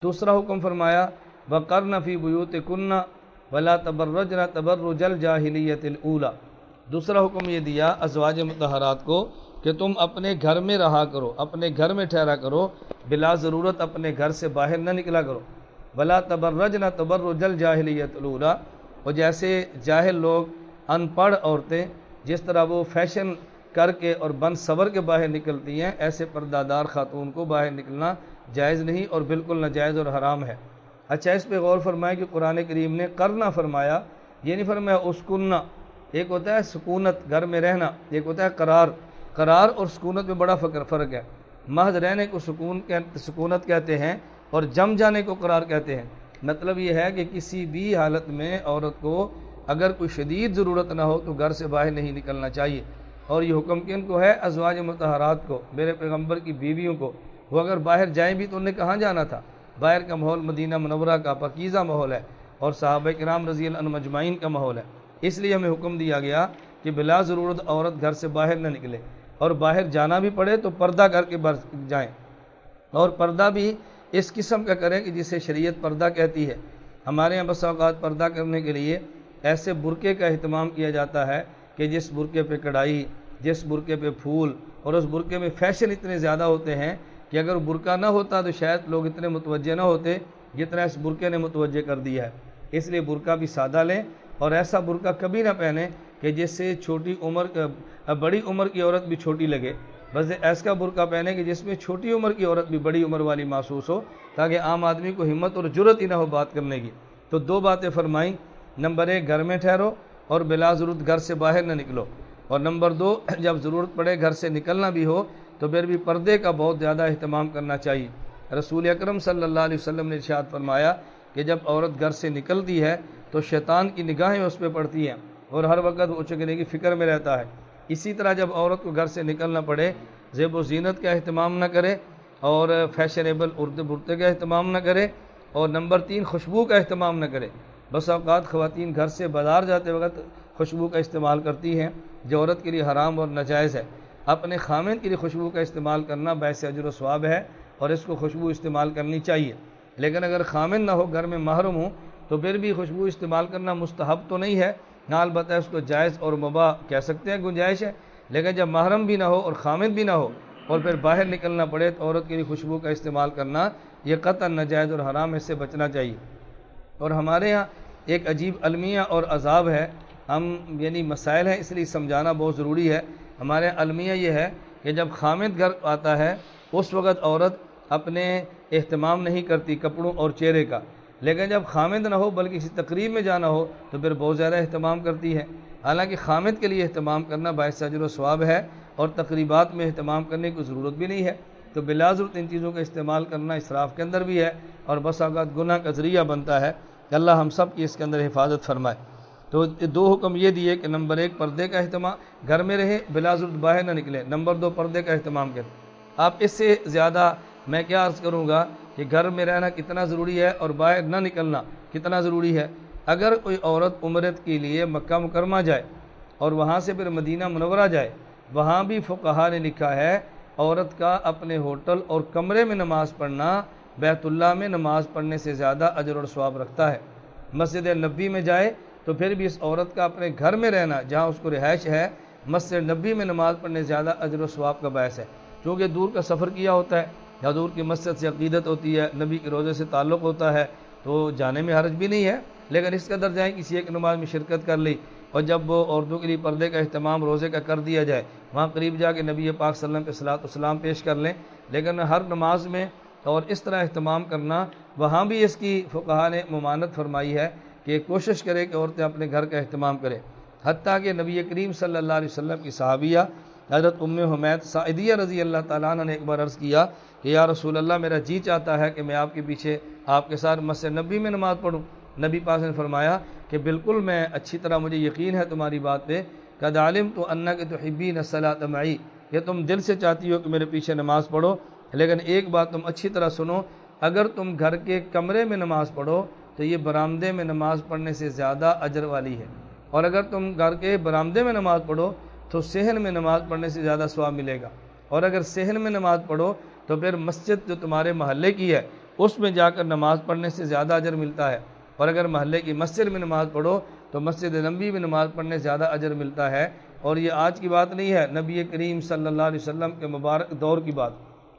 دوسرا حکم فرمایا وقرن فی بیوتکن ولا تبرجن تبرج الجاہلیت الاولی، دوسرا حکم یہ دیا ازواج مطہرات کو کہ تم اپنے گھر میں رہا کرو، اپنے گھر میں ٹھہرا کرو، بلا ضرورت اپنے گھر سے باہر نہ نکلا کرو۔ ولا تبرجن تبرج الجاہلیت الاولی، اور جیسے جاہل لوگ ان پڑھ عورتیں جس طرح وہ فیشن کر کے اور بن سور کے باہر نکلتی ہیں، ایسے پردہ دار خاتون کو باہر نکلنا جائز نہیں اور بالکل ناجائز اور حرام ہے۔ اچھا، اس پہ غور فرمائیں کہ قرآن کریم نے کرنا فرمایا، یہ نہیں فرمایا اسکننا۔ ایک ہوتا ہے سکونت، گھر میں رہنا، ایک ہوتا ہے قرار۔ قرار اور سکونت میں بڑا فرق ہے۔ محض رہنے کو سکونت کہتے ہیں اور جم جانے کو قرار کہتے ہیں۔ مطلب یہ ہے کہ کسی بھی حالت میں عورت کو اگر کوئی شدید ضرورت نہ ہو تو گھر سے باہر نہیں نکلنا چاہیے۔ اور یہ حکم کن کو ہے؟ ازواج مطہرات کو، میرے پیغمبر کی بیویوں کو۔ وہ اگر باہر جائیں بھی تو انہیں کہاں جانا تھا؟ باہر کا ماحول مدینہ منورہ کا پاکیزہ ماحول ہے اور صحابہ کرام رضی اللہ عنہم اجمعین کا ماحول ہے، اس لیے ہمیں حکم دیا گیا کہ بلا ضرورت عورت گھر سے باہر نہ نکلے، اور باہر جانا بھی پڑے تو پردہ کر کے جائیں، اور پردہ بھی اس قسم کا کریں کہ جسے شریعت پردہ کہتی ہے۔ ہمارے یہاں بس اوقات پردہ کرنے کے لیے ایسے برقعے کا اہتمام کیا جاتا ہے کہ جس برقعے پہ کڑھائی، جس برقعے پہ پھول، اور اس برقعے میں فیشن اتنے زیادہ ہوتے ہیں کہ اگر برقعہ نہ ہوتا تو شاید لوگ اتنے متوجہ نہ ہوتے جتنا اس برقعے نے متوجہ کر دیا ہے۔ اس لیے برقعہ بھی سادہ لیں، اور ایسا برقعہ کبھی نہ پہنیں کہ جس سے بڑی عمر کی عورت بھی چھوٹی لگے، بس ایسا برقعہ پہنے کہ جس میں چھوٹی عمر کی عورت بھی بڑی عمر والی محسوس ہو، تاکہ عام آدمی کو ہمت اور جرأت ہی نہ ہو بات کرنے کی۔ تو دو باتیں فرمائیں، نمبر 1 گھر میں ٹھہرو اور بلا ضرورت گھر سے باہر نہ نکلو، اور نمبر 2 جب ضرورت پڑے گھر سے نکلنا بھی ہو تو پھر بھی پردے کا بہت زیادہ اہتمام کرنا چاہیے۔ رسول اکرم صلی اللہ علیہ وسلم نے ارشاد فرمایا کہ جب عورت گھر سے نکلتی ہے تو شیطان کی نگاہیں اس پہ پڑتی ہیں اور ہر وقت وہ چکنے کی فکر میں رہتا ہے۔ اسی طرح جب عورت کو گھر سے نکلنا پڑے، زیب و زینت کا اہتمام نہ کرے اور فیشنیبل عرض برتے کا اہتمام نہ کرے، اور نمبر 3 خوشبو کا اہتمام نہ کرے۔ بس اوقات خواتین گھر سے بازار جاتے وقت خوشبو کا استعمال کرتی ہیں جو عورت کے لیے حرام اور ناجائز ہے۔ اپنے خامند کے لیے خوشبو کا استعمال کرنا باعث اجر و ثواب ہے اور اس کو خوشبو استعمال کرنی چاہیے، لیکن اگر خامند نہ ہو، گھر میں محرم ہو، تو پھر بھی خوشبو استعمال کرنا مستحب تو نہیں ہے، ہاں البتہ اس کو جائز اور مباح کہہ سکتے ہیں، گنجائش ہے۔ لیکن جب محرم بھی نہ ہو اور خامند بھی نہ ہو اور پھر باہر نکلنا پڑے تو عورت کے لیے خوشبو کا استعمال کرنا یہ قطعاً ناجائز اور حرام، اس سے بچنا چاہیے۔ اور ہمارے ہاں ایک عجیب المیہ اور عذاب ہے، یعنی مسائل ہیں اس لیے سمجھانا بہت ضروری ہے۔ ہمارے المیہ یہ ہے کہ جب خامند گھر آتا ہے اس وقت عورت اپنے اہتمام نہیں کرتی کپڑوں اور چہرے کا، لیکن جب خامند نہ ہو بلکہ کسی تقریب میں جانا ہو تو پھر بہت زیادہ اہتمام کرتی ہے۔ حالانکہ خامند کے لیے اہتمام کرنا باعث اجر و ثواب ہے اور تقریبات میں اہتمام کرنے کی ضرورت بھی نہیں ہے، تو بلا ضرورت ان چیزوں کا استعمال کرنا اسراف کے اندر بھی ہے اور بس اوقات گناہ کا ذریعہ بنتا ہے کہ اللہ ہم سب کی اس کے اندر حفاظت فرمائے۔ تو 2 حکم یہ دیے کہ نمبر 1 پردے کا اہتمام، گھر میں رہے بلا ضرورت باہر نہ نکلے، نمبر 2 پردے کا اہتمام کریں۔ آپ اس سے زیادہ میں کیا عرض کروں گا کہ گھر میں رہنا کتنا ضروری ہے اور باہر نہ نکلنا کتنا ضروری ہے۔ اگر کوئی عورت عمرت کے لیے مکہ مکرمہ جائے اور وہاں سے پھر مدینہ منورہ جائے، وہاں بھی فقہا نے لکھا ہے عورت کا اپنے ہوٹل اور کمرے میں نماز پڑھنا بیت اللہ میں نماز پڑھنے سے زیادہ اجر اور ثواب رکھتا ہے۔ مسجد نبی میں جائے تو پھر بھی اس عورت کا اپنے گھر میں رہنا جہاں اس کو رہائش ہے، مسجد نبی میں نماز پڑھنے سے زیادہ اجر و ثواب کا باعث ہے، کیونکہ دور کا سفر کیا ہوتا ہے، حضور کی مسجد سے عقیدت ہوتی ہے، نبی کے روضے سے تعلق ہوتا ہے، تو جانے میں حرج بھی نہیں ہے، لیکن اس قدر جائیں کسی ایک نماز میں شرکت کر لی، اور جب وہ عورتوں کے لیے پردے کا اہتمام روزے کا کر دیا جائے، وہاں قریب جا کے نبی پاک صلی اللہ علیہ وسلم پہ صلاۃ والسلام پیش کر لیں، لیکن ہر نماز میں اور اس طرح اہتمام کرنا، وہاں بھی اس کی فقہا نے ممانعت فرمائی ہے کہ کوشش کرے کہ عورتیں اپنے گھر کا اہتمام کریں۔ حتیٰ کہ نبی کریم صلی اللہ علیہ وسلم کی صحابیہ حضرت ام حمید ساعدیہ رضی اللہ تعالیٰ عنہ نے ایک بار عرض کیا کہ یا رسول اللہ میرا جی چاہتا ہے کہ میں آپ کے پیچھے آپ کے ساتھ مسجد نبی میں نماز پڑھوں۔ نبی پاک نے فرمایا کہ بالکل، میں اچھی طرح مجھے یقین ہے تمہاری بات پہ، قد علمت انک تحبین الصلاۃ معی، کہ تم دل سے چاہتی ہو کہ میرے پیچھے نماز پڑھو، لیکن ایک بات تم اچھی طرح سنو، اگر تم گھر کے کمرے میں نماز پڑھو تو یہ برآمدے میں نماز پڑھنے سے زیادہ اجر والی ہے، اور اگر تم گھر کے برآمدے میں نماز پڑھو تو صحن میں نماز پڑھنے سے زیادہ ثواب ملے گا، اور اگر صحن میں نماز پڑھو تو پھر مسجد جو تمہارے محلے کی ہے اس میں جا کر نماز پڑھنے سے زیادہ اجر ملتا ہے، اور اگر محلے کی مسجد میں نماز پڑھو تو مسجد نبوی میں نماز پڑھنے سے زیادہ اجر ملتا ہے۔ اور یہ آج کی بات نہیں ہے، نبی کریم صلی اللہ علیہ وسلم کے مبارک دور کی بات۔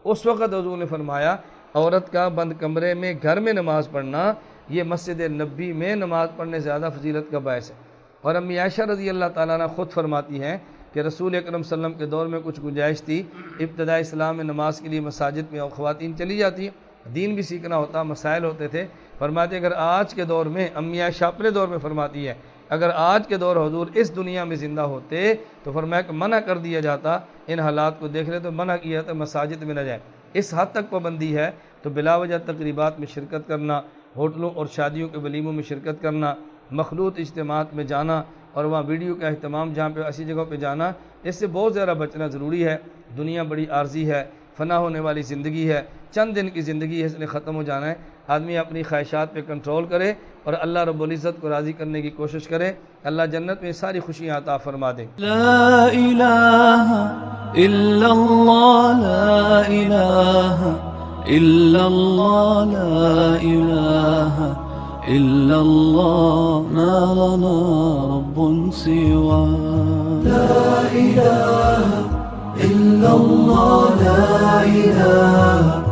اس وقت حضور نے فرمایا عورت کا بند کمرے میں گھر میں نماز پڑھنا یہ مسجد نبوی میں نماز پڑھنے سے زیادہ فضیلت کا باعث ہے۔ اور امی عائشہ رضی اللہ تعالیٰ عنہ خود فرماتی ہیں کہ رسول اکرم صلی اللہ علیہ وسلم کے دور میں کچھ گنجائش تھی، ابتدائی اسلام میں نماز کے لیے مساجد میں خواتین چلی جاتی ہیں، دین بھی سیکھنا ہوتا، مسائل ہوتے تھے۔ فرماتے اگر آج کے دور میں، امی عائشہ اپنے دور میں فرماتی ہے، اگر آج کے دور حضور اس دنیا میں زندہ ہوتے تو فرمایا کہ منع کر دیا جاتا، ان حالات کو دیکھ لے تو منع کیا جاتا مساجد میں نہ جائیں۔ اس حد تک پابندی ہے تو بلا وجہ تقریبات میں شرکت کرنا، ہوٹلوں اور شادیوں کے ولیموں میں شرکت کرنا، مخلوط اجتماعات میں جانا اور وہاں ویڈیو کا اہتمام جہاں پہ ایسی جگہوں پہ جانا، اس سے بہت زیادہ بچنا ضروری ہے۔ دنیا بڑی عارضی ہے، فنا ہونے والی زندگی ہے، چند دن کی زندگی ہے، اس لیے ختم ہو جانا ہے۔ آدمی اپنی خواہشات پہ کنٹرول کرے اور اللہ رب العزت کو راضی کرنے کی کوشش کرے، اللہ جنت میں ساری خوشیاں عطا فرما دے۔ لا الہ الا اللہ، لا الہ الا اللہ، لا الہ الا اللہ، ما لنا رب سوا۔ لا الہ الا اللہ، لا الہ